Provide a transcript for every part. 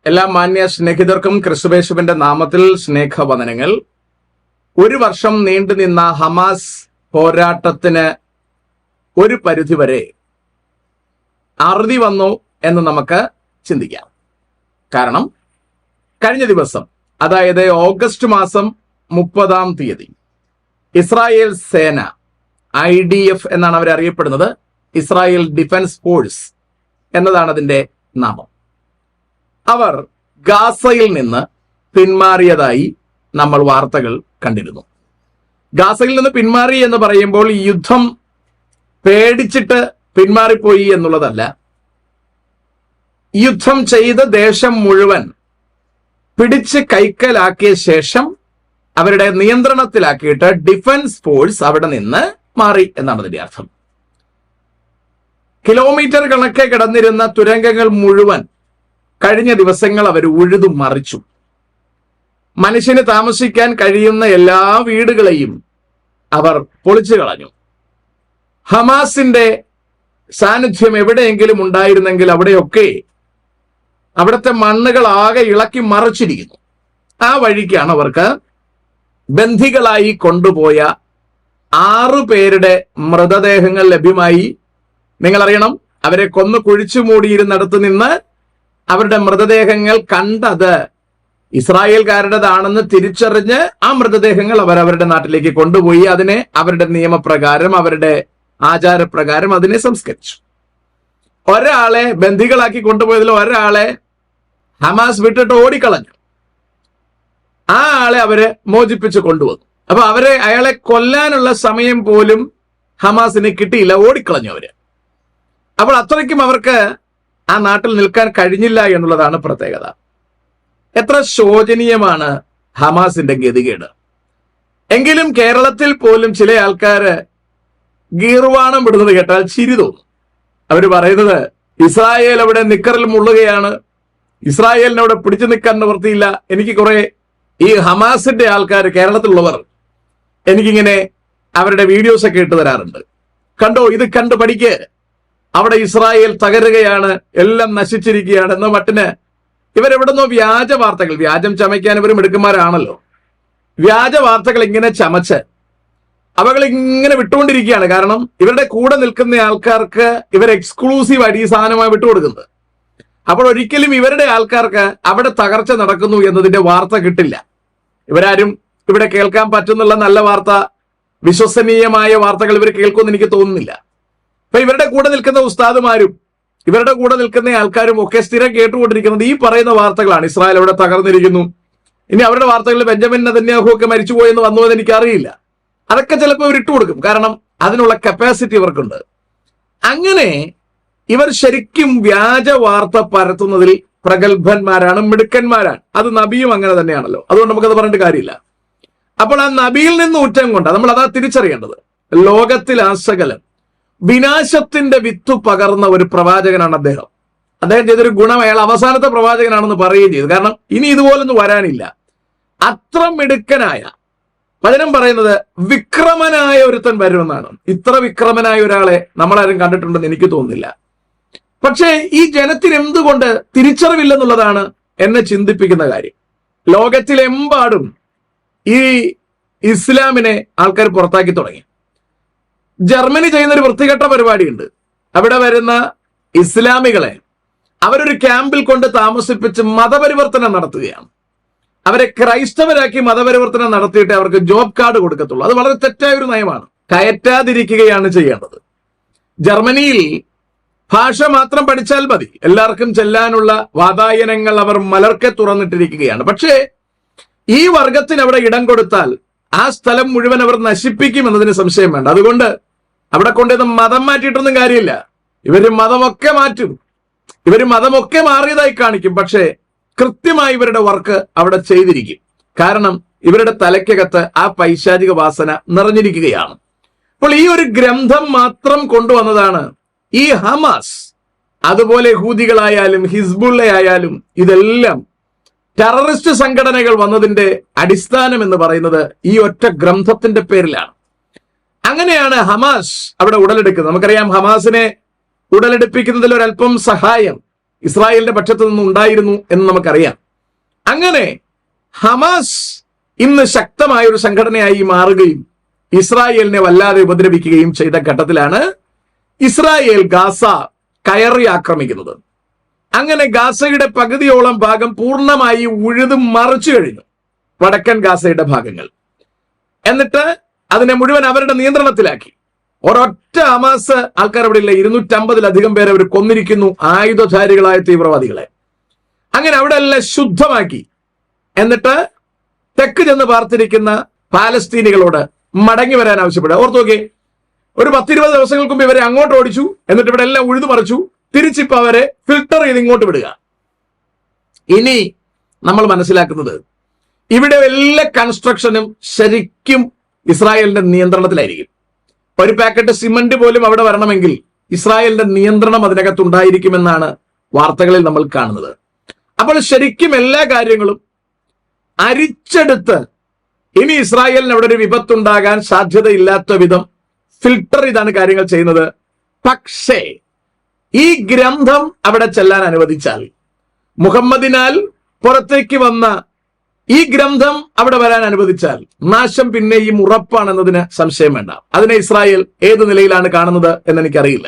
എല്ലാ മാന്യ സ്നേഹിതർക്കും ക്രിസ്തുയേശുവിന്റെ നാമത്തിൽ സ്നേഹവന്ദനങ്ങൾ. ഒരു വർഷം നീണ്ടുനിന്ന ഹമാസ് പോരാട്ടത്തിന് ഒരു പരിധിവരെ അറുതി വന്നു എന്ന് നമുക്ക് ചിന്തിക്കാം. കാരണം കഴിഞ്ഞ ദിവസം, അതായത് ഓഗസ്റ്റ് മാസം 30-ാം തീയതി ഇസ്രായേൽ സേന, IDF എന്നാണ് അവരറിയപ്പെടുന്നത്, ഇസ്രായേൽ ഡിഫൻസ് ഫോഴ്സ് എന്നതാണ് അതിന്റെ നാമം, അവർ ഗാസയിൽ നിന്ന് പിന്മാറിയതായി നമ്മൾ വാർത്തകൾ കണ്ടിരുന്നു. ഗാസയിൽ നിന്ന് പിന്മാറി എന്ന് പറയുമ്പോൾ ഈ യുദ്ധം പേടിച്ചിട്ട് പിന്മാറിപ്പോയി എന്നുള്ളതല്ല. യുദ്ധം ചെയ്ത് ദേശം മുഴുവൻ പിടിച്ച് കൈക്കലാക്കിയ ശേഷം അവരുടെ നിയന്ത്രണത്തിലാക്കിയിട്ട് ഡിഫൻസ് ഫോഴ്സ് അവിടെ നിന്ന് മാറി എന്നാണ് അതിന്റെ അർത്ഥം. കിലോമീറ്റർ കണക്കെ കിടന്നിരുന്ന തുരങ്കങ്ങൾ മുഴുവൻ കഴിഞ്ഞ ദിവസങ്ങൾ അവർ ഉഴുതു മറിച്ചു. മനുഷ്യന് താമസിക്കാൻ കഴിയുന്ന എല്ലാ വീടുകളെയും അവർ പൊളിച്ചു കളഞ്ഞു. ഹമാസിന്റെ സാന്നിധ്യം എവിടെയെങ്കിലും ഉണ്ടായിരുന്നെങ്കിൽ അവിടെയൊക്കെ അവിടുത്തെ മണ്ണുകൾ ആകെ ഇളക്കി മറിച്ചിരിക്കുന്നു. ആ വഴിക്കാണ് അവർക്ക് ബന്ധികളായി കൊണ്ടുപോയ 6 പേരുടെ മൃതദേഹങ്ങൾ ലഭ്യമായി. നിങ്ങളറിയണം, അവരെ കൊന്നു കുഴിച്ചു മൂടിയിരുന്നിടത്ത് നിന്ന് അവരുടെ മൃതദേഹങ്ങൾ കണ്ടത് ഇസ്രായേൽക്കാരുടേതാണെന്ന് തിരിച്ചറിഞ്ഞ് ആ മൃതദേഹങ്ങൾ അവരവരുടെ നാട്ടിലേക്ക് കൊണ്ടുപോയി അതിനെ അവരുടെ നിയമപ്രകാരം, അവരുടെ ആചാരപ്രകാരം അതിനെ സംസ്കരിച്ചു. ഒരാളെ ബന്ദികളാക്കി കൊണ്ടുപോയതിൽ ഒരാളെ ഹമാസ് വിട്ടിട്ട് ഓടിക്കളഞ്ഞു. ആ ആളെ അവര് മോചിപ്പിച്ച് കൊണ്ടുവന്നു. അപ്പൊ അയാളെ കൊല്ലാനുള്ള സമയം പോലും ഹമാസിന് കിട്ടിയില്ല, ഓടിക്കളഞ്ഞു അവര്. അപ്പോൾ അത്രയ്ക്കും അവർക്ക് ആ നാട്ടിൽ നിൽക്കാൻ കഴിഞ്ഞില്ല എന്നുള്ളതാണ് പ്രത്യേകത. എത്ര ശോചനീയമാണ് ഹമാസിന്റെ ഗതികേട്. എങ്കിലും കേരളത്തിൽ പോലും ചില ആൾക്കാര് ഗീർവാണം വിടുന്നത് കേട്ടാൽ ചിരി തോന്നും. അവര് പറയുന്നത് ഇസ്രായേൽ അവിടെ നിക്കറിൽ മുള്ളുകയാണ്, ഇസ്രായേലിനെ അവിടെ പിടിച്ചു നിൽക്കാൻ നിവൃത്തിയില്ല. എനിക്ക് കുറെ ഈ ഹമാസിന്റെ ആൾക്കാർ, കേരളത്തിലുള്ളവർ, എനിക്കിങ്ങനെ അവരുടെ വീഡിയോസ് ഒക്കെ ഇട്ട് തരാറുണ്ട്. കണ്ടോ, ഇത് കണ്ട് പഠിക്ക്, അവിടെ ഇസ്രായേൽ തകരുകയാണ്, എല്ലാം നശിച്ചിരിക്കുകയാണ് എന്നോ മറ്റിന് ഇവരെവിടുന്നോ വ്യാജ വാർത്തകൾ, വ്യാജം ചമയ്ക്കാൻ ഇവർ മിടുക്കന്മാരാണല്ലോ, വ്യാജ വാർത്തകൾ ഇങ്ങനെ ചമച്ച് അവകൾ ഇങ്ങനെ വിട്ടുകൊണ്ടിരിക്കുകയാണ്. കാരണം ഇവരുടെ കൂടെ നിൽക്കുന്ന ആൾക്കാർക്ക് ഇവർ എക്സ്ക്ലൂസീവായിട്ട് ഈ സാധനമായി വിട്ടുകൊടുക്കുന്നത്. അപ്പോൾ ഒരിക്കലും ഇവരുടെ ആൾക്കാർക്ക് അവിടെ തകർച്ച നടക്കുന്നു എന്നതിന്റെ വാർത്ത കിട്ടില്ല. ഇവരാരും ഇവിടെ കേൾക്കാൻ പറ്റുന്നുള്ള നല്ല വാർത്ത, വിശ്വസനീയമായ വാർത്തകൾ ഇവർ കേൾക്കുമെന്ന് എനിക്ക് തോന്നുന്നില്ല. അപ്പൊ ഇവരുടെ കൂടെ നിൽക്കുന്ന ഉസ്താദുമാരും ഇവരുടെ കൂടെ നിൽക്കുന്ന ആൾക്കാരും ഒക്കെ സ്ഥിരം കേട്ടുകൊണ്ടിരിക്കുന്നത് ഈ പറയുന്ന വാർത്തകളാണ്. ഇസ്രായേൽ അവിടെ തകർന്നിരിക്കുന്നു. ഇനി അവരുടെ വാർത്തകളിൽ ബെഞ്ചമിൻ നെതന്യാഹു ഒക്കെ മരിച്ചുപോയെന്ന് വന്നുവെന്ന് എനിക്കറിയില്ല. അതൊക്കെ ചിലപ്പോൾ ഇവർ ഇട്ടുകൊടുക്കും, കാരണം അതിനുള്ള കപ്പാസിറ്റി ഇവർക്കുണ്ട്. അങ്ങനെ ഇവർ ശരിക്കും വ്യാജ വാർത്ത പരത്തുന്നതിൽ പ്രഗത്ഭന്മാരാണ്, മിടുക്കന്മാരാണ്. അത് നബിയും അങ്ങനെ തന്നെയാണല്ലോ, അതുകൊണ്ട് നമുക്കത് പറഞ്ഞിട്ട് കാര്യമില്ല. അപ്പോൾ ആ നബിയിൽ നിന്ന് ഊറ്റം കൊണ്ട് നമ്മൾ അതാ തിരിച്ചറിയേണ്ടത്. ലോകത്തിൽ ആസകലം വിനാശത്തിന്റെ വിത്ത് പകർന്ന ഒരു പ്രവാചകനാണ് അദ്ദേഹം. അദ്ദേഹം ചെയ്തൊരു ഗുണം, അയാൾ അവസാനത്തെ പ്രവാചകനാണെന്ന് പറയുകയും ചെയ്തു. കാരണം ഇനി ഇതുപോലൊന്നും വരാനില്ല. അത്ര മിടുക്കനായ, വചനം പറയുന്നത് വിക്രമനായ ഒരുത്തൻ വരുമെന്നാണ്. ഇത്ര വിക്രമനായ ഒരാളെ നമ്മളാരും കണ്ടിട്ടുണ്ടെന്ന് എനിക്ക് തോന്നുന്നില്ല. പക്ഷേ ഈ ജനത്തിന് എന്തുകൊണ്ട് തിരിച്ചറിവില്ലെന്നുള്ളതാണ് എന്നെ ചിന്തിപ്പിക്കുന്ന കാര്യം. ലോകത്തിലെമ്പാടും ഈ ഇസ്ലാമിനെ ആൾക്കാർ പുറത്താക്കി തുടങ്ങി. ജർമ്മനി ചെയ്യുന്നൊരു വൃത്തികെട്ട പരിപാടിയുണ്ട്. അവിടെ വരുന്ന ഇസ്ലാമികളെ അവരൊരു ക്യാമ്പിൽ കൊണ്ട് താമസിപ്പിച്ച് മതപരിവർത്തനം നടത്തുകയാണ്. അവരെ ക്രൈസ്തവരാക്കി മതപരിവർത്തനം നടത്തിയിട്ട് അവർക്ക് ജോബ് കാർഡ് കൊടുക്കത്തുള്ളൂ. അത് വളരെ തെറ്റായ ഒരു നയമാണ്. കയറ്റാതിരിക്കുകയാണ് ചെയ്യേണ്ടത്. ജർമ്മനിയിൽ ഭാഷ മാത്രം പഠിച്ചാൽ മതി, എല്ലാവർക്കും ചെല്ലാനുള്ള വാതായനങ്ങൾ അവർ മലർക്കെ തുറന്നിട്ടിരിക്കുകയാണ്. പക്ഷേ ഈ വർഗത്തിന് അവിടെ ഇടം കൊടുത്താൽ ആ സ്ഥലം മുഴുവൻ അവർ നശിപ്പിക്കുമെന്നതിന് സംശയം വേണ്ട. അതുകൊണ്ട് അവിടെ കൊണ്ടുവന്ന് മതം മാറ്റിയിട്ടൊന്നും കാര്യമില്ല. ഇവര് മതമൊക്കെ മാറ്റും, ഇവര് മതമൊക്കെ മാറിയതായി കാണിക്കും. പക്ഷേ കൃത്യമായി ഇവരുടെ വർക്ക് അവിടെ ചെയ്തിരിക്കും. കാരണം ഇവരുടെ തലയ്ക്കകത്ത് ആ പൈശാചിക വാസന നിറഞ്ഞിരിക്കുകയാണ്. അപ്പോൾ ഈ ഒരു ഗ്രന്ഥം മാത്രം കൊണ്ടുവന്നതാണ് ഈ ഹമാസ്. അതുപോലെ യഹൂദികളായാലും ഹിസ്ബുള്ളയായാലും ഇതെല്ലാം ടെററിസ്റ്റ് സംഘടനകൾ വന്നതിന്റെ അടിസ്ഥാനം എന്ന് പറയുന്നത് ഈ ഒറ്റ ഗ്രന്ഥത്തിന്റെ പേരിലാണ്. അങ്ങനെയാണ് ഹമാസ് അവിടെ ഉടലെടുക്കുന്നത്. നമുക്കറിയാം, ഹമാസിനെ ഉടലെടുപ്പിക്കുന്നതിൽ ഒരല്പം സഹായം ഇസ്രായേലിന്റെ പക്ഷത്തു നിന്ന് ഉണ്ടായിരുന്നു എന്ന് നമുക്കറിയാം. അങ്ങനെ ഹമാസ് ഇന്ന് ശക്തമായ ഒരു സംഘടനയായി മാറുകയും ഇസ്രായേലിനെ വല്ലാതെ ഉപദ്രവിക്കുകയും ചെയ്ത ഘട്ടത്തിലാണ് ഇസ്രായേൽ ഗാസ കയറി ആക്രമിക്കുന്നത്. അങ്ങനെ ഗാസയുടെ പകുതിയോളം ഭാഗം പൂർണ്ണമായി ഉഴുതു മറിച്ചു കഴിഞ്ഞു, വടക്കൻ ഗാസയുടെ ഭാഗങ്ങൾ. എന്നിട്ട് അതിനെ മുഴുവൻ അവരുടെ നിയന്ത്രണത്തിലാക്കി. ഒരൊറ്റ ഹമാസ് ആൾക്കാർ അവിടെ ഇല്ല, 250-ലധികം പേരെ അവർ കൊന്നിരിക്കുന്നു, ആയുധധാരികളായ തീവ്രവാദികളെ. അങ്ങനെ അവിടെ എല്ലാം ശുദ്ധമാക്കി. എന്നിട്ട് തെക്ക് ചെന്ന് പാർത്തിരിക്കുന്ന പാലസ്തീനികളോട് മടങ്ങി വരാൻ ആവശ്യപ്പെടുക. ഓർത്തു നോക്കി, ഒരു 10-20 ദിവസങ്ങൾക്ക് മുമ്പ് ഇവരെ അങ്ങോട്ട് ഓടിച്ചു, എന്നിട്ട് ഇവിടെ എല്ലാം ഉഴുതു മറിച്ചു, തിരിച്ചിപ്പോ അവരെ ഫിൽട്ടർ ചെയ്ത് ഇങ്ങോട്ട് വിടുക. ഇനി നമ്മൾ മനസ്സിലാക്കുന്നത് ഇവിടെ എല്ലാ കൺസ്ട്രക്ഷനും ശരിക്കും ഇസ്രായേലിന്റെ നിയന്ത്രണത്തിലായിരിക്കും. ഒരു പാക്കറ്റ് സിമന്റ് പോലും അവിടെ വരണമെങ്കിൽ ഇസ്രായേലിന്റെ നിയന്ത്രണം അതിനകത്തുണ്ടായിരിക്കുമെന്നാണ് വാർത്തകളിൽ നമ്മൾ കാണുന്നത്. അപ്പോൾ ശരിക്കും എല്ലാ കാര്യങ്ങളും അരിച്ചെടുത്ത് ഇനി ഇസ്രായേലിന് അവിടെ ഒരു വിപത്തുണ്ടാകാൻ സാധ്യതയില്ലാത്ത വിധം ഫിൽട്ടർ ചെയ്താണ് കാര്യങ്ങൾ ചെയ്യുന്നത്. പക്ഷേ ഈ ഗ്രന്ഥം അവിടെ ചെല്ലാൻ അനുവദിച്ചാൽ, മുഹമ്മദിനാൽ പുറത്തേക്ക് വന്ന ഈ ഗ്രന്ഥം അവിടെ വരാൻ അനുവദിച്ചാൽ നാശം പിന്നെയും ഉറപ്പാണെന്നതിന് സംശയം വേണ്ട. അതിനെ ഇസ്രായേൽ ഏത് നിലയിലാണ് കാണുന്നത് എന്ന് എനിക്കറിയില്ല.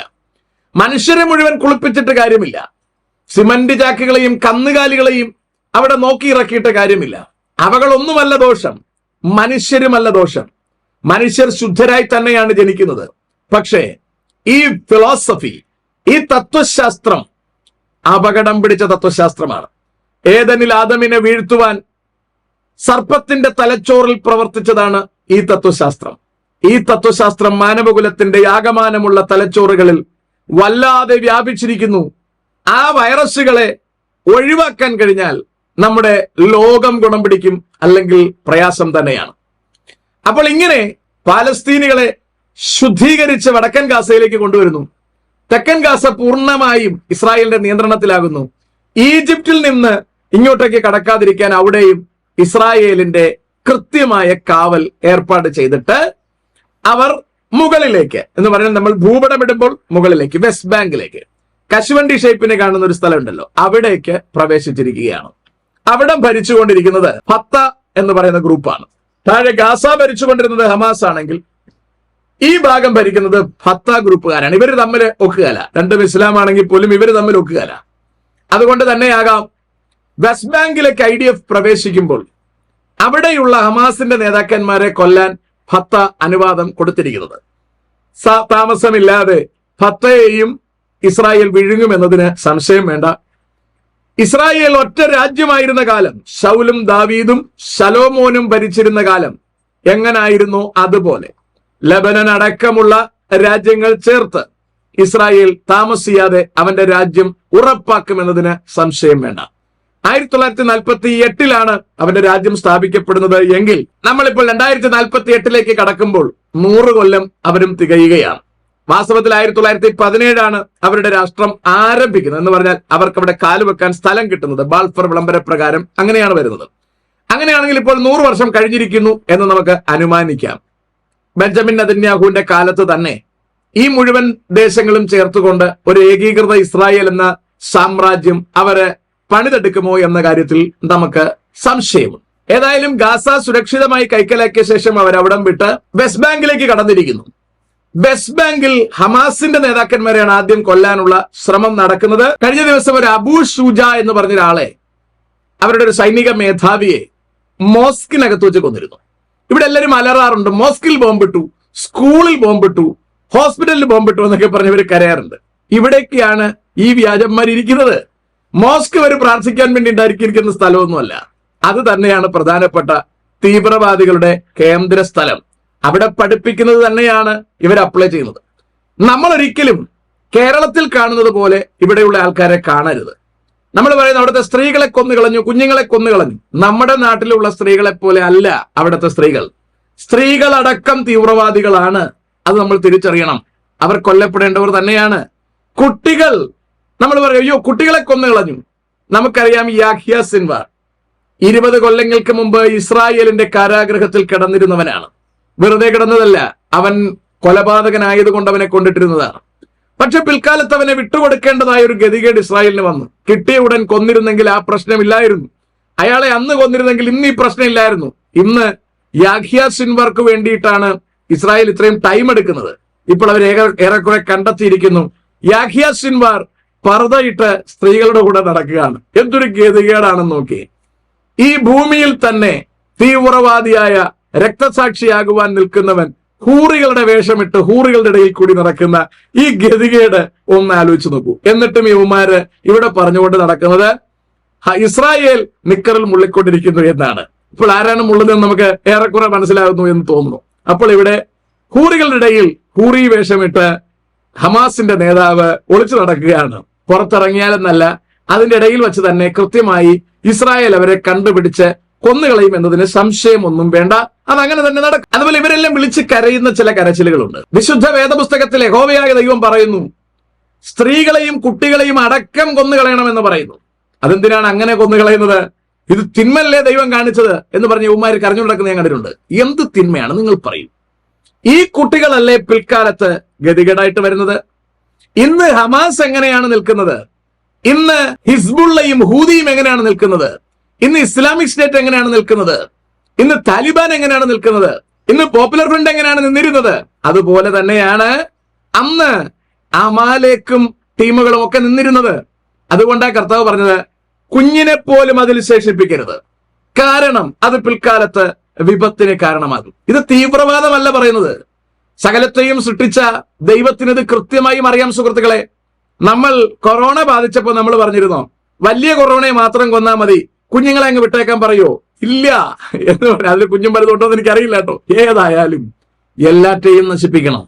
മനുഷ്യരെ മുഴുവൻ കുളിപ്പിച്ചിട്ട് കാര്യമില്ല, സിമന്റ് ചാക്കുകളെയും കന്നുകാലികളെയും അവിടെ നോക്കി ഇറക്കിയിട്ട് കാര്യമില്ല. അവകളൊന്നുമല്ല ദോഷം, മനുഷ്യരുമല്ല ദോഷം. മനുഷ്യർ ശുദ്ധരായി തന്നെയാണ് ജനിക്കുന്നത്. പക്ഷേ ഈ ഫിലോസഫി, ഈ തത്വശാസ്ത്രം അപകടം പിടിച്ച തത്വശാസ്ത്രമാണ്. ഏദനിൽ ആദമിനെ വീഴ്ത്തുവാൻ സർപ്പത്തിന്റെ തലച്ചോറിൽ പ്രവർത്തിച്ചതാണ് ഈ തത്വശാസ്ത്രം. ഈ തത്വശാസ്ത്രം മാനവകുലത്തിന്റെ ആകമാനമുള്ള തലച്ചോറുകളിൽ വല്ലാതെ വ്യാപിച്ചിരിക്കുന്നു. ആ വൈറസുകളെ ഒഴിവാക്കാൻ കഴിഞ്ഞാൽ നമ്മുടെ ലോകം ഗുണം പിടിക്കും, അല്ലെങ്കിൽ പ്രയാസം തന്നെയാണ്. അപ്പോൾ ഇങ്ങനെ പാലസ്തീനികളെ ശുദ്ധീകരിച്ച് വടക്കൻ ഗാസയിലേക്ക് കൊണ്ടുവരുന്നു. തെക്കൻ ഗാസ പൂർണ്ണമായും ഇസ്രായേലിന്റെ നിയന്ത്രണത്തിലാകുന്നു. ഈജിപ്തിൽ നിന്ന് ഇങ്ങോട്ടേക്ക് കടക്കാതിരിക്കാൻ അവിടെയും ഇസ്രായേലിന്റെ കൃത്യമായ കാവൽ ഏർപ്പാട് ചെയ്തിട്ട് അവർ മുകളിലേക്ക് എന്ന് പറഞ്ഞാൽ, നമ്മൾ ഭൂപടമിടുമ്പോൾ മുകളിലേക്ക്, വെസ്റ്റ് ബാങ്കിലേക്ക്, കശുവണ്ടി ഷേപ്പിനെ കാണുന്ന ഒരു സ്ഥലമുണ്ടല്ലോ, അവിടേക്ക് പ്രവേശിച്ചിരിക്കുകയാണ്. അവിടെ ഭരിച്ചുകൊണ്ടിരിക്കുന്നത് ഫത്ത എന്ന് പറയുന്ന ഗ്രൂപ്പാണ്. താഴെ ഗാസ ഭരിച്ചുകൊണ്ടിരുന്നത് ഹമാസ് ആണെങ്കിൽ ഈ ഭാഗം ഭരിക്കുന്നത് ഫത്ത ഗ്രൂപ്പുകാരാണ്. ഇവർ തമ്മിൽ ഒക്കുകയല്ല, രണ്ടും ഇസ്ലാം ആണെങ്കിൽ പോലും ഇവർ തമ്മിൽ ഒക്കുകയല്ല. അതുകൊണ്ട് തന്നെയാകാം വെസ്റ്റ് ബാങ്കിലേക്ക് IDF പ്രവേശിക്കുമ്പോൾ അവിടെയുള്ള ഹമാസിന്റെ നേതാക്കന്മാരെ കൊല്ലാൻ ഫത്ത അനുവാദം കൊടുത്തിരിക്കുന്നത്. താമസമില്ലാതെ ഫത്തയെയും ഇസ്രായേൽ വിഴുങ്ങുമെന്നതിന് സംശയം വേണ്ട. ഇസ്രായേൽ ഒറ്റ രാജ്യമായിരുന്ന കാലം, ശൗലും ദാവീദും ശലോമോനും ഭരിച്ചിരുന്ന കാലം എങ്ങനായിരുന്നോ അതുപോലെ ലെബനൻ അടക്കമുള്ള രാജ്യങ്ങൾ ചേർത്ത് ഇസ്രായേൽ താമസിയാതെ അവന്റെ രാജ്യം ഉറപ്പാക്കുമെന്നതിന് സംശയം വേണ്ട. 1948 അവന്റെ രാജ്യം സ്ഥാപിക്കപ്പെടുന്നത് എങ്കിൽ നമ്മളിപ്പോൾ 2048 കടക്കുമ്പോൾ 100 കൊല്ലം അവരും തികയുകയാണ്. വാസ്തവത്തിൽ 1917 അവരുടെ രാഷ്ട്രം ആരംഭിക്കുന്നത്. എന്ന് പറഞ്ഞാൽ അവർക്ക് അവിടെ കാലുവെക്കാൻ സ്ഥലം കിട്ടുന്നത് ബാൽഫർ വിളംബര പ്രകാരം അങ്ങനെയാണ് വരുന്നത്. അങ്ങനെയാണെങ്കിൽ ഇപ്പോൾ 100 വർഷം കഴിഞ്ഞിരിക്കുന്നു എന്ന് നമുക്ക് അനുമാനിക്കാം. ബെഞ്ചമിൻ നെതന്യാഹുവിന്റെ കാലത്ത് തന്നെ ഈ മുഴുവൻ ദേശങ്ങളും ചേർത്തുകൊണ്ട് ഒരു ഏകീകൃത ഇസ്രായേൽ എന്ന സാമ്രാജ്യം അവരെ പണിതെടുക്കുമോ എന്ന കാര്യത്തിൽ നമുക്ക് സംശയമുണ്ട്. ഏതായാലും ഗാസ സുരക്ഷിതമായി കൈക്കലാക്കിയ ശേഷം അവരവിടം വിട്ട് വെസ്റ്റ് ബാങ്കിലേക്ക് കടന്നിരിക്കുന്നു. വെസ്റ്റ് ബാങ്കിൽ ഹമാസിന്റെ നേതാക്കന്മാരെയാണ് ആദ്യം കൊല്ലാനുള്ള ശ്രമം നടക്കുന്നത്. കഴിഞ്ഞ ദിവസം ഒരു അബൂ ഷൂജ എന്ന് പറഞ്ഞ ഒരാളെ, അവരുടെ ഒരു സൈനിക മേധാവിയെ മോസ്കിനകത്ത് വെച്ച് കൊന്നിരുന്നു. ഇവിടെ എല്ലാവരും അലറാറുണ്ട്, മോസ്കിൽ ബോംബിട്ടു, സ്കൂളിൽ ബോംബിട്ടു, ഹോസ്പിറ്റലിൽ ബോംബിട്ടു എന്നൊക്കെ പറഞ്ഞവർ കരയാറുണ്ട്. ഇവിടേക്കാണ് ഈ വ്യാജന്മാർ ഇരിക്കുന്നത്. മോസ്ക് വരെ പ്രാർത്ഥിക്കാൻ വേണ്ടി ഉണ്ടായിരിക്കുന്ന സ്ഥലമൊന്നുമല്ല. അത് തന്നെയാണ് പ്രധാനപ്പെട്ട തീവ്രവാദികളുടെ കേന്ദ്ര സ്ഥലം. അവിടെ പഠിപ്പിക്കുന്നത് തന്നെയാണ് ഇവർ അപ്ലൈ ചെയ്യുന്നത്. നമ്മൾ ഒരിക്കലും കേരളത്തിൽ കാണുന്നത് പോലെ ഇവിടെയുള്ള ആൾക്കാരെ കാണരുത്. നമ്മൾ പറയുന്നത് അവിടുത്തെ സ്ത്രീകളെ കൊന്നുകളഞ്ഞു, കുഞ്ഞുങ്ങളെ കൊന്നുകളഞ്ഞു. നമ്മുടെ നാട്ടിലുള്ള സ്ത്രീകളെ പോലെ അല്ല അവിടുത്തെ സ്ത്രീകൾ. സ്ത്രീകളടക്കം തീവ്രവാദികളാണ്. അത് നമ്മൾ തിരിച്ചറിയണം. അവർ കൊല്ലപ്പെടേണ്ടവർ തന്നെയാണ്. കുട്ടികൾ, നമ്മൾ പറയും അയ്യോ കുട്ടികളെ കൊന്നുകളഞ്ഞു. നമുക്കറിയാം യാഹ്യ സിൻവാർ 20 കൊല്ലങ്ങൾക്ക് മുമ്പ് ഇസ്രായേലിന്റെ കാരാഗൃഹത്തിൽ കിടന്നിരുന്നവനാണ്. വെറുതെ കിടന്നതല്ല, അവൻ കൊലപാതകനായതുകൊണ്ട് അവനെ കൊണ്ടിട്ടിരുന്നതാണ്. പക്ഷെ പിൽക്കാലത്ത് അവനെ വിട്ടുകൊടുക്കേണ്ടതായ ഒരു ഗതികേട് ഇസ്രായേലിന് വന്നു. കിട്ടിയ ഉടൻ കൊന്നിരുന്നെങ്കിൽ ആ പ്രശ്നമില്ലായിരുന്നു. അയാളെ അന്ന് കൊന്നിരുന്നെങ്കിൽ ഇന്ന് ഈ പ്രശ്നമില്ലായിരുന്നു. ഇന്ന് യാഹ്യ സിൻവാർക്ക് വേണ്ടിയിട്ടാണ് ഇസ്രായേൽ ഇത്രയും ടൈം എടുക്കുന്നത്. ഇപ്പോൾ അവർ ഏറെക്കുറെ കണ്ടെത്തിയിരിക്കുന്നു. യാഹ്യ സിൻവാർ പർദ്ദയിട്ട് സ്ത്രീകളുടെ കൂടെ നടക്കുകയാണ്. എന്തൊരു ഗതികേടാണെന്ന് നോക്കി. ഈ ഭൂമിയിൽ തന്നെ തീവ്രവാദിയായ രക്തസാക്ഷിയാകുവാൻ നിൽക്കുന്നവൻ ഹൂറികളുടെ വേഷമിട്ട് ഹൂറികളുടെ ഇടയിൽ കൂടി നടക്കുന്ന ഈ ഗതികേട് ഒന്ന് ആലോചിച്ച് നോക്കൂ. എന്നിട്ടും യുവമാര് ഇവിടെ പറഞ്ഞുകൊണ്ട് നടക്കുന്നത് ഇസ്രായേൽ നിക്കറിൽ മുള്ളിക്കൊണ്ടിരിക്കുന്നു എന്നാണ്. ഇപ്പോൾ ആരാണ് മുള്ളുന്നതെന്ന് നമുക്ക് ഏറെക്കുറെ മനസ്സിലാകുന്നു എന്ന് തോന്നുന്നു. അപ്പോൾ ഇവിടെ ഹൂറികളുടെ ഇടയിൽ ഹൂറി വേഷമിട്ട് ഹമാസിന്റെ നേതാവ് ഒളിച്ചു നടക്കുകയാണ്. പുറത്തിറങ്ങിയാലെന്നല്ല, അതിന്റെ ഇടയിൽ വെച്ച് തന്നെ കൃത്യമായി ഇസ്രായേൽ അവരെ കണ്ടുപിടിച്ച് കൊന്നുകളയും എന്നതിന് സംശയമൊന്നും വേണ്ട. അതങ്ങനെ തന്നെ നടക്കും. അതുപോലെ ഇവരെല്ലാം വിളിച്ച് കരയുന്ന ചില കരച്ചിലുകളുണ്ട്. വിശുദ്ധ വേദപുസ്തകത്തിലെ യഹോവയായ ദൈവം പറയുന്നു, സ്ത്രീകളെയും കുട്ടികളെയും അടക്കം കൊന്നുകളയണമെന്ന് പറയുന്നു. അതെന്തിനാണ് അങ്ങനെ കൊന്നുകളയുന്നത്? ഇത് തിന്മല്ലേ ദൈവം കാണിച്ചത് എന്ന് പറഞ്ഞ് യുവമാര് കരഞ്ഞു നടക്കുന്നത് ഞാൻ കണ്ടിട്ടുണ്ട്. എന്ത് തിന്മയാണ് നിങ്ങൾ പറയും? ഈ കുട്ടികളല്ലേ പിൽക്കാലത്ത് ഗതികേടായിട്ട് വരുന്നത്? ഇന്ന് ഹമാസ് എങ്ങനെയാണ് നിൽക്കുന്നത്? ഇന്ന് ഹിസ്ബുള്ളയും ഹൂദിയും എങ്ങനെയാണ് നിൽക്കുന്നത്? ഇന്ന് ഇസ്ലാമിക് സ്റ്റേറ്റ് എങ്ങനെയാണ് നിൽക്കുന്നത്? ഇന്ന് താലിബാൻ എങ്ങനെയാണ് നിൽക്കുന്നത്? ഇന്ന് പോപ്പുലർ ഫ്രണ്ട് എങ്ങനെയാണ് നിന്നിരുന്നത്? അതുപോലെ തന്നെയാണ് അന്ന് അമാലേക്കും ടീമുകളും ഒക്കെ നിന്നിരുന്നത്. അതുകൊണ്ടാണ് കർത്താവ് പറഞ്ഞത്, കുഞ്ഞിനെ പോലും അതിൽ ശേഷിപ്പിക്കരുത്. കാരണം അത് പിൽക്കാലത്ത് വിപത്തിന് കാരണമാകും. ഇത് തീവ്രവാദമല്ല പറയുന്നത്. സകലത്തെയും സൃഷ്ടിച്ച ദൈവത്തിനത് കൃത്യമായും അറിയാം. സുഹൃത്തുക്കളെ, നമ്മൾ കൊറോണ ബാധിച്ചപ്പോൾ നമ്മൾ പറഞ്ഞിരുന്നോ വലിയ കൊറോണയെ മാത്രം കൊന്നാൽ മതി, കുഞ്ഞുങ്ങളെ അങ്ങ് വിട്ടേക്കാൻ പറയോ? ഇല്ല എന്ന് പറയാം. അതിൽ കുഞ്ഞും വലുതോട്ടോ എന്ന് എനിക്കറിയില്ല കേട്ടോ. ഏതായാലും എല്ലാറ്റെയും നശിപ്പിക്കണം.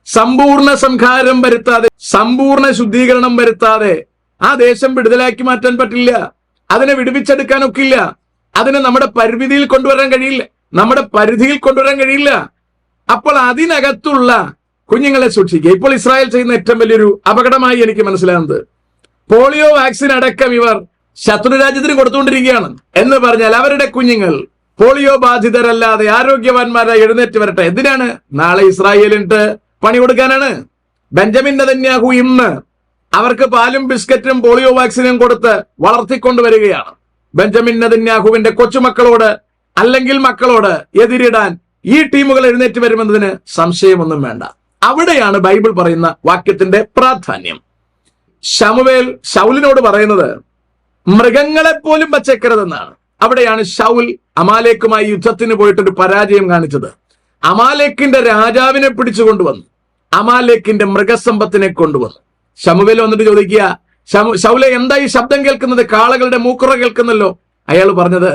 സമ്പൂർണ്ണ സംഹാരം വരുത്താതെ, സമ്പൂർണ്ണ ശുദ്ധീകരണം വരുത്താതെ ആ ദേശം വിടുതലാക്കി മാറ്റാൻ പറ്റില്ല. അതിനെ വിടുവിച്ചെടുക്കാനൊക്കില്ല. അതിനെ നമ്മുടെ പരിമിതിയിൽ കൊണ്ടുവരാൻ കഴിയില്ല, നമ്മുടെ പരിധിയിൽ കൊണ്ടുവരാൻ കഴിയില്ല. അപ്പോൾ അതിനകത്തുള്ള കുഞ്ഞുങ്ങളെ സൂക്ഷിക്കുക. ഇപ്പോൾ ഇസ്രായേൽ ചെയ്യുന്ന ഏറ്റവും വലിയൊരു അപകടമായി എനിക്ക് മനസ്സിലാകുന്നത്, പോളിയോ വാക്സിൻ അടക്കം ഇവർ ശത്രു രാജ്യത്തിന് കൊടുത്തുകൊണ്ടിരിക്കുകയാണ്. എന്ന് പറഞ്ഞാൽ അവരുടെ കുഞ്ഞുങ്ങൾ പോളിയോ ബാധിതരല്ലാതെ ആരോഗ്യവാന്മാരായി എഴുന്നേറ്റ് വരട്ടെ. എന്തിനാണ്? നാളെ ഇസ്രായേലിട്ട് പണി കൊടുക്കാനാണ്. ബെഞ്ചമിൻ നെതന്യാഹു ഇന്ന് അവർക്ക് പാലും ബിസ്ക്കറ്റും പോളിയോ വാക്സിനും കൊടുത്ത് വളർത്തിക്കൊണ്ടുവരികയാണ്. ബെഞ്ചമിൻ നെതന്യാഹുവിന്റെ കൊച്ചുമക്കളോട് അല്ലെങ്കിൽ മക്കളോട് എതിരിടാൻ ഈ ടീമുകൾ എഴുന്നേറ്റ് വരുമെന്നതിന് സംശയമൊന്നും വേണ്ട. അവിടെയാണ് ബൈബിൾ പറയുന്ന വാക്യത്തിന്റെ പ്രാധാന്യം. ശമൂവേൽ ശൗലിനോട് പറയുന്നത് മൃഗങ്ങളെപ്പോലും വച്ചേക്കരുതെന്നാണ്. അവിടെയാണ് ശൗൽ അമാലേക്കുമായി യുദ്ധത്തിന് പോയിട്ടൊരു പരാജയം കാണിച്ചത്. അമാലേക്കിന്റെ രാജാവിനെ പിടിച്ചു കൊണ്ടുവന്നു, അമാലേക്കിന്റെ മൃഗസമ്പത്തിനെ കൊണ്ടുവന്നു. ശമൂവേൽ വന്നിട്ട് ചോദിക്കുക, ശൗലെ എന്താ ഈ ശബ്ദം കേൾക്കുന്നത്? കാളകളുടെ മൂക്കുറ കേൾക്കുന്നല്ലോ. അയാൾ പറഞ്ഞത്,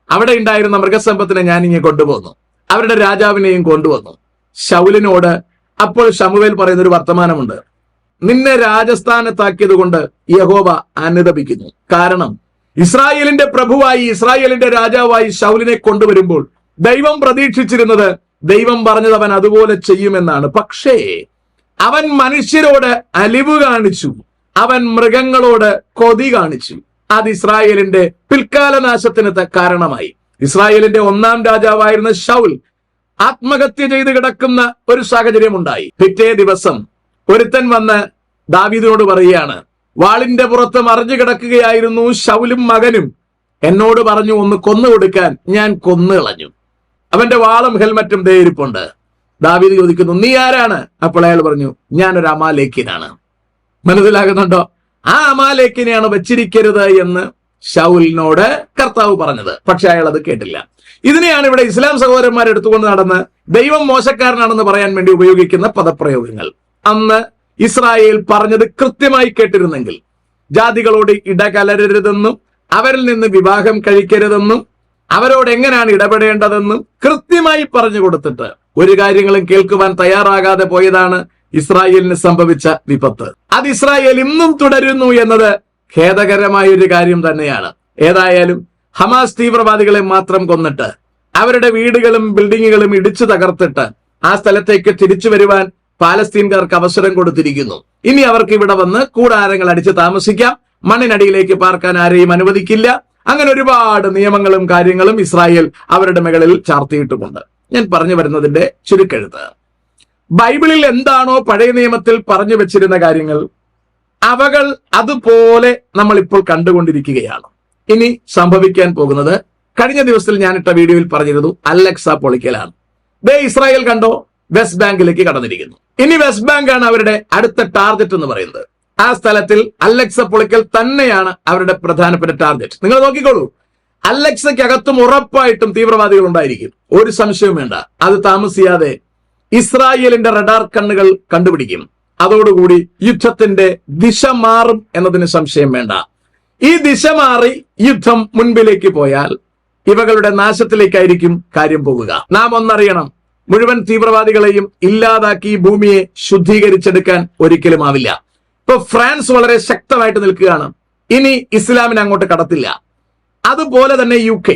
അവിടെ ഉണ്ടായിരുന്ന മൃഗസമ്പത്തിനെ ഞാൻ ഇങ്ങനെ കൊണ്ടുപോന്നു, അവരുടെ രാജാവിനെയും കൊണ്ടുവന്നു. ശൗലിനോട് അപ്പോൾ ശമൂവേൽ പറയുന്ന ഒരു വർത്തമാനമുണ്ട്, നിന്നെ രാജസ്ഥാനത്താക്കിയത് കൊണ്ട് യഹോവ അനുതപിക്കുന്നു. കാരണം ഇസ്രായേലിന്റെ പ്രഭുവായി, ഇസ്രായേലിന്റെ രാജാവായി ശൗലിനെ കൊണ്ടുവരുമ്പോൾ ദൈവം പ്രതീക്ഷിച്ചിരുന്നത്, ദൈവം പറഞ്ഞത് അവൻ അതുപോലെ ചെയ്യുമെന്നാണ്. പക്ഷേ അവൻ മനുഷ്യരോട് അലിവ് കാണിച്ചു, അവൻ മൃഗങ്ങളോട് കൊതി കാണിച്ചു. അത് ഇസ്രായേലിന്റെ പിൽക്കാല നാശത്തിന് കാരണമായി. ഇസ്രായേലിന്റെ ഒന്നാം രാജാവായിരുന്ന ശൗൽ ആത്മഹത്യ ചെയ്ത് കിടക്കുന്ന ഒരു സാഹചര്യം ഉണ്ടായി. പിറ്റേ ദിവസം ഒരുത്തൻ വന്ന് ദാവീദിനോട് പറയുകയാണ്, വാളിന്റെ പുറത്ത് മറിഞ്ഞു കിടക്കുകയായിരുന്നു ശൗലും മകനും, എന്നോട് പറഞ്ഞു ഒന്ന് കൊന്നു കൊടുക്കാൻ, ഞാൻ കൊന്നു കളഞ്ഞു. അവന്റെ വാളും ഹെൽമറ്റും ദേരിപ്പുണ്ട്. ദാവീദ് ചോദിക്കുന്നു, നീ ആരാണ്? അപ്പോൾ അയാൾ പറഞ്ഞു, ഞാനൊരു അമാലേക്കിനാണ്. മനസ്സിലാകുന്നുണ്ടോ? ആ അമാലേക്കിനെയാണ് വെച്ചിരിക്കരുത് എന്ന് ശൗലിനോട് കർത്താവ് പറഞ്ഞത്. പക്ഷെ അയാൾ അത് കേട്ടില്ല. ഇതിനെയാണ് ഇവിടെ ഇസ്ലാം സഹോദരന്മാർ എടുത്തുകൊണ്ട് നടന്ന് ദൈവം മോശക്കാരനാണെന്ന് പറയാൻ വേണ്ടി ഉപയോഗിക്കുന്ന പദപ്രയോഗങ്ങൾ. അന്ന് ഇസ്രായേൽ പറഞ്ഞത് കൃത്യമായി കേട്ടിരുന്നെങ്കിൽ, ജാതികളോട് ഇടകലരരുതെന്നും അവരിൽ നിന്ന് വിവാഹം കഴിക്കരുതെന്നും അവരോട് എങ്ങനെയാണ് ഇടപെടേണ്ടതെന്നും കൃത്യമായി പറഞ്ഞു കൊടുത്തിട്ട് ഒരു കാര്യങ്ങളും കേൾക്കുവാൻ തയ്യാറാകാതെ പോയതാണ് ഇസ്രായേലിന് സംഭവിച്ച വിപത്ത്. അത് ഇസ്രായേൽ ഇന്നും തുടരുന്നു എന്നത് ഖേദകരമായ ഒരു കാര്യം തന്നെയാണ്. ഏതായാലും ഹമാസ് തീവ്രവാദികളെ മാത്രം കൊന്നിട്ട് അവരുടെ വീടുകളും ബിൽഡിങ്ങുകളും ഇടിച്ചു തകർത്തിട്ട് ആ സ്ഥലത്തേക്ക് തിരിച്ചു വരുവാൻ പാലസ്തീൻകാർക്ക് അവസരം കൊടുത്തിരിക്കുന്നു. ഇനി അവർക്ക് ഇവിടെ വന്ന് കൂടാരങ്ങൾ അടിച്ച് താമസിക്കാം, മണ്ണിനടിയിലേക്ക് പാർക്കാൻ ആരെയും അനുവദിക്കില്ല. അങ്ങനെ ഒരുപാട് നിയമങ്ങളും കാര്യങ്ങളും ഇസ്രായേൽ അവരുടെ മുകളിൽ ചാർത്തിയിട്ടുമുണ്ട്. ഞാൻ പറഞ്ഞു വരുന്നതിന്റെ ചുരുക്കെഴുത്ത്, ബൈബിളിൽ എന്താണോ പഴയ നിയമത്തിൽ പറഞ്ഞു വെച്ചിരുന്ന കാര്യങ്ങൾ, അവകൾ അതുപോലെ നമ്മൾ ഇപ്പോൾ കണ്ടുകൊണ്ടിരിക്കുകയാണ്. ഇനി സംഭവിക്കാൻ പോകുന്നത്, കഴിഞ്ഞ ദിവസത്തിൽ ഞാനിട്ട വീഡിയോയിൽ പറഞ്ഞിരുന്നു, അലക്സ പൊളിക്കലാണ്. ഇസ്രായേൽ കണ്ടോ, വെസ്റ്റ് ബാങ്കിലേക്ക് കടന്നിരിക്കുന്നു. ഇനി വെസ്റ്റ് ബാങ്ക് ആണ് അവരുടെ അടുത്ത ടാർഗറ്റ് എന്ന് പറയുന്നത്. ആ സ്ഥലത്തിൽ അലക്സ പൊളിക്കൽ തന്നെയാണ് അവരുടെ പ്രധാനപ്പെട്ട ടാർഗറ്റ്. നിങ്ങൾ നോക്കിക്കോളൂ, അലക്സയ്ക്കകത്തും ഉറപ്പായിട്ടും തീവ്രവാദികൾ ഉണ്ടായിരിക്കും, ഒരു സംശയവും വേണ്ട. അത് താമസിയാതെ ഇസ്രായേലിന്റെ റഡാർ കണ്ണുകൾ കണ്ടുപിടിക്കും. അതോടുകൂടി യുദ്ധത്തിന്റെ ദിശ മാറും എന്നതിന് സംശയം വേണ്ട. ഈ ദിശ മാറി യുദ്ധം മുൻപിലേക്ക് പോയാൽ ഇവകളുടെ നാശത്തിലേക്കായിരിക്കും കാര്യം പോകുക. നാം ഒന്നറിയണം, മുഴുവൻ തീവ്രവാദികളെയും ഇല്ലാതാക്കി ഈ ഭൂമിയെ ശുദ്ധീകരിച്ചെടുക്കാൻ ഒരിക്കലും ആവില്ല. ഇപ്പൊ ഫ്രാൻസ് വളരെ ശക്തമായിട്ട് നിൽക്കുകയാണ്, ഇനി ഇസ്ലാമിനെ അങ്ങോട്ട് കടത്തില്ല. അതുപോലെ തന്നെ UK,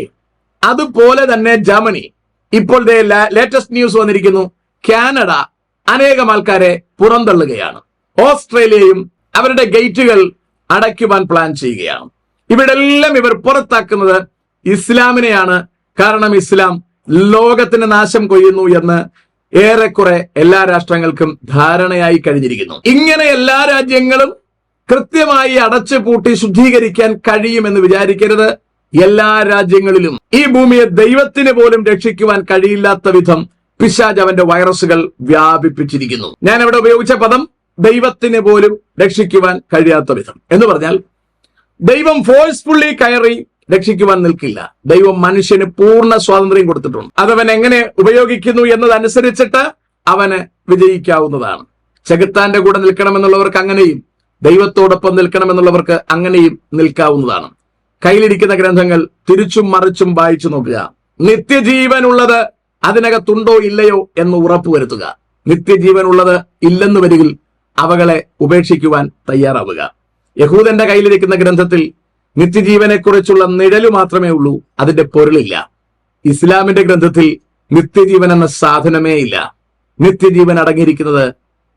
അതുപോലെ തന്നെ ജർമ്മനി. ഇപ്പോൾ ലേറ്റസ്റ്റ് ന്യൂസ് വന്നിരിക്കുന്നു, കാനഡ അനേകം ആൾക്കാരെ പുറന്തള്ളുകയാണ്. ഓസ്ട്രേലിയയും അവരുടെ ഗേറ്റുകൾ അടയ്ക്കുവാൻ പ്ലാൻ ചെയ്യുകയാണ്. ഇവിടെ എല്ലാം ഇവർ പുറത്താക്കുന്നത് ഇസ്ലാമിനെയാണ്. കാരണം ഇസ്ലാം ലോകത്തിന് നാശം കൊയ്യുന്നു എന്ന് ഏറെക്കുറെ എല്ലാ രാഷ്ട്രങ്ങൾക്കും ധാരണയായി കഴിഞ്ഞിരിക്കുന്നു. ഇങ്ങനെ എല്ലാ രാജ്യങ്ങളും കൃത്യമായി അടച്ചു പൂട്ടി ശുദ്ധീകരിക്കാൻ കഴിയുമെന്ന് വിചാരിക്കരുത്. എല്ലാ രാജ്യങ്ങളിലും ഈ ഭൂമിയെ ദൈവത്തിന് പോലും രക്ഷിക്കുവാൻ കഴിയില്ലാത്ത വിധം പിശാച് അവന്റെ വൈറസുകൾ വ്യാപിപ്പിച്ചിരിക്കുന്നു. ഞാൻ അവിടെ ഉപയോഗിച്ച പദം ദൈവത്തിന് പോലും രക്ഷിക്കുവാൻ കഴിയാത്ത വിധം എന്ന് പറഞ്ഞാൽ, ദൈവം ഫോഴ്സ്ഫുള്ളി കയറി രക്ഷിക്കുവാൻ നിൽക്കില്ല. ദൈവം മനുഷ്യന് പൂർണ്ണ സ്വാതന്ത്ര്യം കൊടുത്തിട്ടുണ്ട്. അതവൻ എങ്ങനെ ഉപയോഗിക്കുന്നു എന്നതനുസരിച്ചിട്ട് അവന് വിജയിക്കാവുന്നതാണ്. ചെകുത്താന്റെ കൂടെ നിൽക്കണമെന്നുള്ളവർക്ക് അങ്ങനെയും, ദൈവത്തോടൊപ്പം നിൽക്കണമെന്നുള്ളവർക്ക് അങ്ങനെയും നിൽക്കാവുന്നതാണ്. കയ്യിലിരിക്കുന്ന ഗ്രന്ഥങ്ങൾ തിരിച്ചും മറിച്ചും വായിച്ചു നോക്കുക. നിത്യജീവനുള്ളത് അതിനകത്തുണ്ടോ ഇല്ലയോ എന്ന് ഉറപ്പുവരുത്തുക. നിത്യജീവനുള്ളത് ഇല്ലെന്ന് വരികിൽ അവകളെ ഉപേക്ഷിക്കുവാൻ തയ്യാറാവുക. യഹൂദന്റെ കയ്യിലിരിക്കുന്ന ഗ്രന്ഥത്തിൽ നിത്യജീവനെ കുറിച്ചുള്ള നിഴല് മാത്രമേ ഉള്ളൂ, അതിന്റെ പൊരുളില്ല. ഇസ്ലാമിന്റെ ഗ്രന്ഥത്തിൽ നിത്യജീവൻ എന്ന സാധനമേ ഇല്ല. നിത്യജീവൻ അടങ്ങിയിരിക്കുന്നത്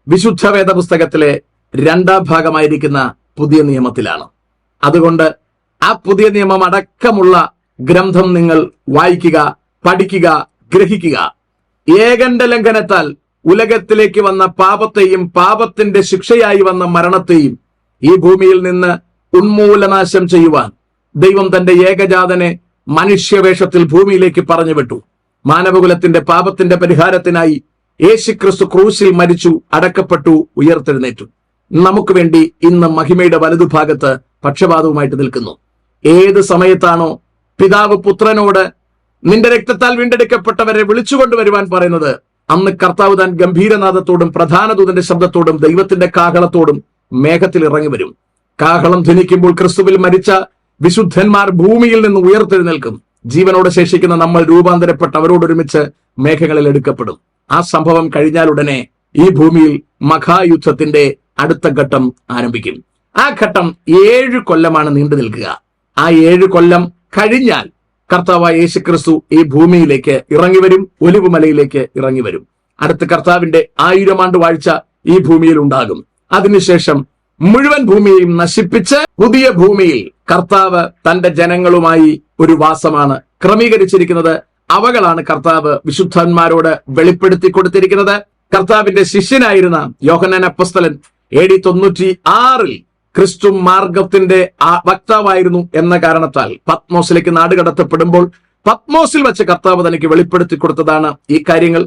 വിശുദ്ധ വേദപുസ്തകത്തിലെ 2ാം ഭാഗമായിരിക്കുന്ന പുതിയ നിയമത്തിലാണ്. അതുകൊണ്ട് ആ പുതിയ നിയമം അടക്കമുള്ള ഗ്രന്ഥം നിങ്ങൾ വായിക്കുക, പഠിക്കുക, ഗ്രഹിക്കുക. ഏകന്റെ ലംഘനത്താൽ ഉലകത്തിലേക്ക് വന്ന പാപത്തെയും പാപത്തിന്റെ ശിക്ഷയായി വന്ന മരണത്തെയും ഈ ഭൂമിയിൽ നിന്ന് ഉന്മൂലനാശം ചെയ്യുവാൻ ദൈവം തന്റെ ഏകജാതനെ മനുഷ്യവേഷത്തിൽ ഭൂമിയിലേക്ക് പറഞ്ഞു വിട്ടു. മാനവകുലത്തിന്റെ പാപത്തിന്റെ പരിഹാരത്തിനായി യേശുക്രിസ്തു ക്രൂശിൽ മരിച്ചു, അടക്കപ്പെട്ടു, ഉയർത്തെഴുന്നേറ്റു. നമുക്ക് വേണ്ടി ഇന്ന് മഹിമയുടെ വലതുഭാഗത്ത് പക്ഷപാതവുമായിട്ട് നിൽക്കുന്നു. ഏത് സമയത്താണോ പിതാവ് പുത്രനോട് നിന്റെ രക്തത്താൽ വീണ്ടെടുക്കപ്പെട്ടവരെ വിളിച്ചുകൊണ്ടുവരുവാൻ പറയുന്നത്, അന്ന് കർത്താവ് താൻ ഗംഭീരനാദത്തോടും പ്രധാന ദൂതന്റെ ശബ്ദത്തോടും ദൈവത്തിന്റെ കാഹളത്തോടും മേഘത്തിൽ ഇറങ്ങി വരും. കാഹളം ധ്വനിക്കുമ്പോൾ ക്രിസ്തുവിൽ മരിച്ച വിശുദ്ധന്മാർ ഭൂമിയിൽ നിന്ന് ഉയർത്തെഴുന്നേൽക്കും. ജീവനോടെ ശേഷിക്കുന്ന നമ്മൾ രൂപാന്തരപ്പെട്ട് അവരോടൊരുമിച്ച് മേഘങ്ങളിൽ എടുക്കപ്പെടും. ആ സംഭവം കഴിഞ്ഞാലുടനെ ഈ ഭൂമിയിൽ മഹായുദ്ധത്തിന്റെ അടുത്ത ഘട്ടം ആരംഭിക്കും. ആ ഘട്ടം 7 കൊല്ലമാണ് നീണ്ടു നിൽക്കുക. ആ 7 കൊല്ലം കഴിഞ്ഞാൽ കർത്താവായ യേശുക്രിസ്തു ഈ ഭൂമിയിലേക്ക് ഇറങ്ങി വരും, ഒലിവുമലയിലേക്ക് ഇറങ്ങി വരും. അടുത്ത കർത്താവിന്റെ 1000 ആണ്ട് വാഴ്ച ഈ ഭൂമിയിൽ ഉണ്ടാകും. അതിനുശേഷം മുഴുവൻ ഭൂമിയെയും നശിപ്പിച്ച് പുതിയ ഭൂമിയിൽ കർത്താവ് തന്റെ ജനങ്ങളുമായി ഒരു വാസമാണ് ക്രമീകരിച്ചിരിക്കുന്നത്. അവകളാണ് കർത്താവ് വിശുദ്ധന്മാരോട് വെളിപ്പെടുത്തി കൊടുത്തിരിക്കുന്നത്. കർത്താവിന്റെ ശിഷ്യനായിരുന്ന യോഹന്നാൻ അപ്പോസ്തലൻ AD 96 ക്രിസ്തു മാർഗത്തിന്റെ വക്താവായിരുന്നു എന്ന കാരണത്താൽ പത്മോസിലേക്ക് നാടുകടത്തപ്പെടുമ്പോൾ പത്മോസിൽ വെച്ച് കർത്താവ് തനിക്ക് വെളിപ്പെടുത്തി കൊടുത്തതാണ് ഈ കാര്യങ്ങൾ.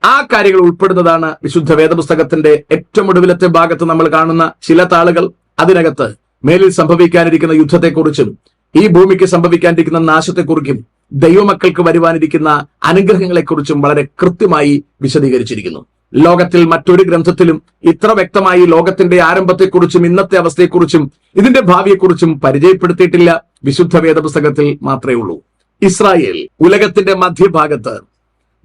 ആ കാര്യങ്ങൾ ഉൾപ്പെടുന്നതാണ് വിശുദ്ധ വേദപുസ്തകത്തിന്റെ ഏറ്റവും ഒടുവിലത്തെ ഭാഗത്ത് നമ്മൾ കാണുന്ന ചില താളുകൾ. അതിനകത്ത് മേലിൽ സംഭവിക്കാനിരിക്കുന്ന യുദ്ധത്തെക്കുറിച്ചും ഈ ഭൂമിക്ക് സംഭവിക്കാനിരിക്കുന്ന നാശത്തെക്കുറിച്ചും ദൈവമക്കൾക്ക് വരുവാനിരിക്കുന്ന അനുഗ്രഹങ്ങളെക്കുറിച്ചും വളരെ കൃത്യമായി വിശദീകരിച്ചിരിക്കുന്നു. ലോകത്തിൽ മറ്റൊരു ഗ്രന്ഥത്തിലും ഇത്ര വ്യക്തമായി ലോകത്തിന്റെ ആരംഭത്തെക്കുറിച്ചും ഇന്നത്തെ അവസ്ഥയെക്കുറിച്ചും ഇതിന്റെ ഭാവിയെക്കുറിച്ചും പരിചയപ്പെടുത്തിയിട്ടില്ല. വിശുദ്ധ വേദപുസ്തകത്തിൽ മാത്രമേ ഉള്ളൂ. ഇസ്രായേൽ ഉലകത്തിന്റെ മധ്യഭാഗത്ത്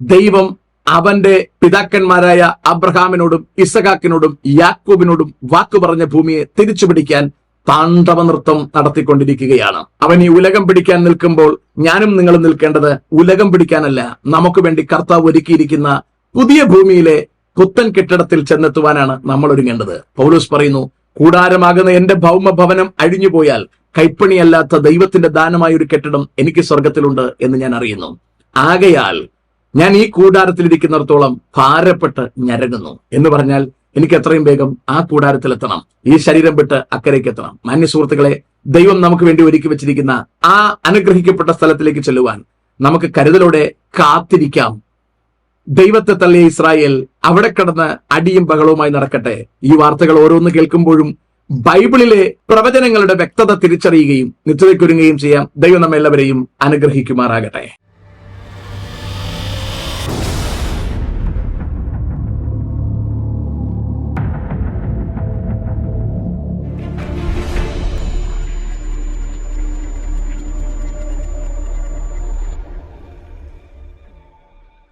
ദൈവം അവന്റെ പിതാക്കന്മാരായ അബ്രഹാമിനോടും ഇസഹാക്കിനോടും യാക്കോബിനോടും വാക്കു പറഞ്ഞ ഭൂമിയെ തിരിച്ചുപിടിക്കാൻ താണ്ഡവ നൃത്തം നടത്തിക്കൊണ്ടിരിക്കുകയാണ്. അവൻ ഈ ഉലകം പിടിക്കാൻ നിൽക്കുമ്പോൾ ഞാനും നിങ്ങളും നിൽക്കേണ്ടത് ഉലകം പിടിക്കാനല്ല, നമുക്ക് വേണ്ടി കർത്താവ് ഒരുക്കിയിരിക്കുന്ന പുതിയ ഭൂമിയിലെ പുത്തൻ കെട്ടിടത്തിൽ ചെന്നെത്തുവാനാണ് നമ്മൾ ഒരുങ്ങേണ്ടത്. പൗലോസ് പറയുന്നു, കൂടാരമാകുന്ന എന്റെ ഭൗമഭവനം അഴിഞ്ഞുപോയാൽ കൈപ്പണിയല്ലാത്ത ദൈവത്തിന്റെ ദാനമായ ഒരു കെട്ടിടം എനിക്ക് സ്വർഗത്തിലുണ്ട് എന്ന് ഞാൻ അറിയുന്നു. ആകയാൽ ഞാൻ ഈ കൂടാരത്തിലിരിക്കുന്നിടത്തോളം ഭാരപ്പെട്ട് ഞരങ്ങുന്നു എന്ന് പറഞ്ഞാൽ എനിക്ക് എത്രയും വേഗം ആ കൂടാരത്തിലെത്തണം, ഈ ശരീരം വിട്ട് അക്കരയ്ക്ക് എത്തണം. മാന്യ സുഹൃത്തുക്കളെ, ദൈവം നമുക്ക് വേണ്ടി ഒരുക്കി വെച്ചിരിക്കുന്ന ആ അനുഗ്രഹിക്കപ്പെട്ട സ്ഥലത്തിലേക്ക് ചെല്ലുവാൻ നമുക്ക് കരുതലോടെ കാത്തിരിക്കാം. ദൈവത്തെ തള്ളിയ ഇസ്രായേൽ അവിടെ കിടന്ന് അടിയും ബഹളവുമായി നടക്കട്ടെ. ഈ വാർത്തകൾ ഓരോന്ന് കേൾക്കുമ്പോഴും ബൈബിളിലെ പ്രവചനങ്ങളുടെ വ്യക്തത തിരിച്ചറിയുകയും നിത്യതയ്ക്കൊരുങ്ങുകയും ചെയ്യാം. ദൈവം നമ്മെല്ലാവരെയും അനുഗ്രഹിക്കുമാറാകട്ടെ.